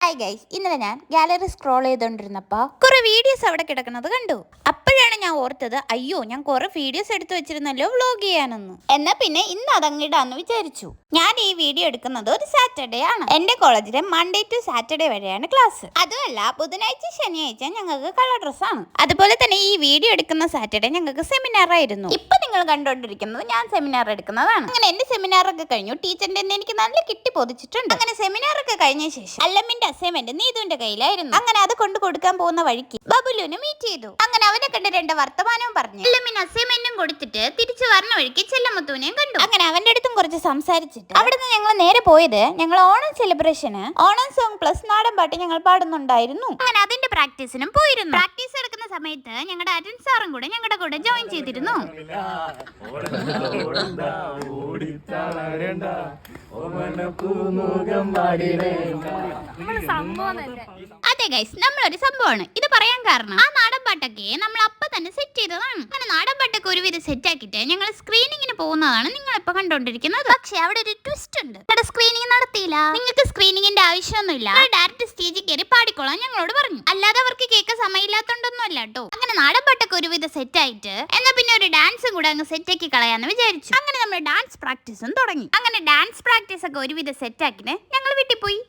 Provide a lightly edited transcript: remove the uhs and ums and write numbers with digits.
Hi guys, ഇന്നലെ ഞാൻ gallery scroll ചെയ്തോണ്ടിരുന്നപ്പോ കുറെ വീഡിയോസ് അവിടെ കിടക്കുന്നത് കണ്ടു. അപ്പോഴാണ് ഞാൻ ഓർത്തത്, അയ്യോ ഞാൻ കുറെ വീഡിയോസ് എടുത്തു വെച്ചിരുന്നല്ലോ വ്ലോഗ് ചെയ്യാനെന്ന്. എന്നാ പിന്നെ ഇന്ന് അതങ്ങിടാന്ന് വിചാരിച്ചു. ഞാൻ ഈ വീഡിയോ എടുക്കുന്നത് ഒരു സാറ്റർഡേ ആണ്. എന്റെ കോളേജിലെ മൺഡേ ടു സാറ്റർഡേ വരെയാണ് ക്ലാസ്. അതുമല്ല ബുധനാഴ്ച ശനിയാഴ്ച ഞങ്ങൾക്ക് കളർ ഡ്രസ് ആണ്. അതുപോലെ തന്നെ ഈ വീഡിയോ എടുക്കുന്ന സാറ്റർഡേ ഞങ്ങൾക്ക് സെമിനാർ ആയിരുന്നു. ഇപ്പൊ നിങ്ങൾ കണ്ടോണ്ടിരിക്കുന്നത് ഞാൻ സെമിനാർ എടുക്കുന്നതാണ്. അങ്ങനെ എന്റെ സെമിനാർ ഒക്കെ കഴിഞ്ഞു. ടീച്ചറിന്റെ എനിക്ക് നല്ല കിട്ടി പൊതിച്ചിട്ടുണ്ട്. അങ്ങനെ സെമിനാർ ഒക്കെ കഴിഞ്ഞ ശേഷം അല്ലമ്മിന്റെ അസൈൻമെന്റ് നീതുവിന്റെ കയ്യിലായിരുന്നു. അങ്ങനെ അത് കൊണ്ടു കൊടുക്കാൻ പോകുന്ന വഴിക്ക് ബബുലുവിനെ മീറ്റ് ചെയ്തു. അങ്ങനെ അവനെ കണ്ട് രണ്ട് വർത്തമാനവും പറഞ്ഞു. അല്ലമ്മിന് അസൈൻമെന്റും കൊടുത്തിട്ട് തിരിച്ചു വരണ വഴിക്ക് ചെല്ലമുത്തുവിനെയും കണ്ടു. അങ്ങനെ അവന്റെ അടുത്തും കുറച്ച് സംസാരിച്ചിട്ട് അവിടുന്ന് ഞങ്ങൾ നേരെ പോയത് ഞങ്ങൾ ഓണം സെലിബ്രേഷന് ഓണം സോങ് പ്ലസ് നാടൻ പാട്ട് ഞങ്ങൾ പാടുന്നുണ്ടായിരുന്നു. അങ്ങനെ അതിന്റെ പ്രാക്ടീസിനും പോയിരുന്നു. പ്രാക്ടീസ് എടുക്കുന്ന സമയത്ത് ഞങ്ങളുടെ അരുൺ സാറും കൂടെ ഞങ്ങളുടെ കൂടെ ജോയിൻ ചെയ്തിരുന്നു. അതെ ഗൈസ്, നമ്മളൊരു സംഭവമാണ് ഇത് പറയാൻ കാരണം ആ നാടൻ പാട്ടൊക്കെ നമ്മൾ അപ്പൊ തന്നെ സെറ്റ് ചെയ്തതാണ്. അങ്ങനെ നാടൻ പാട്ടൊക്കെ ഒരുവിധം സെറ്റ് ആക്കിയിട്ട് ഞങ്ങൾ സ്ക്രീനിങ്ങിന് പോകുന്നതാണ് നിങ്ങൾ ഇപ്പൊ കണ്ടോണ്ടിരിക്കുന്നത്. പക്ഷെ അവിടെ ഒരു ട്വിസ്റ്റ് ഉണ്ട്. നിങ്ങളുടെ സ്ക്രീനിങ് നടത്തിയില്ല. നിങ്ങൾക്ക് സ്ക്രീനിങ്ങിന്റെ ആവശ്യമൊന്നുമില്ല. ഡയറക്റ്റ് സ്റ്റേജിൽ കയറി പാടിക്കോളാൻ ഞങ്ങളോട് പറഞ്ഞു. അല്ലാതെ അവർക്ക് കേൾക്കാൻ സമയമില്ലാത്തോണ്ടൊന്നും അല്ല കേട്ടോ. അങ്ങനെ നാടൻ പാട്ടൊക്കെ ഒരുവിധം സെറ്റ് ആയിട്ട് എന്നാ പിന്നെ ഒരു ഡാൻസും കൂടെ അങ്ങ് സെറ്റ് ആക്കി കളയാന്ന് വിചാരിച്ചു. അങ്ങനെ നമ്മൾ ഡാൻസ് പ്രാക്ടീസും തുടങ്ങി. അങ്ങനെ ഡാൻസ് പ്രാക്ടീസ് ഒക്കെ ഒരുവിധം സെറ്റ് ആക്കിന് ഞങ്ങൾ വീട്ടിൽ പോയി.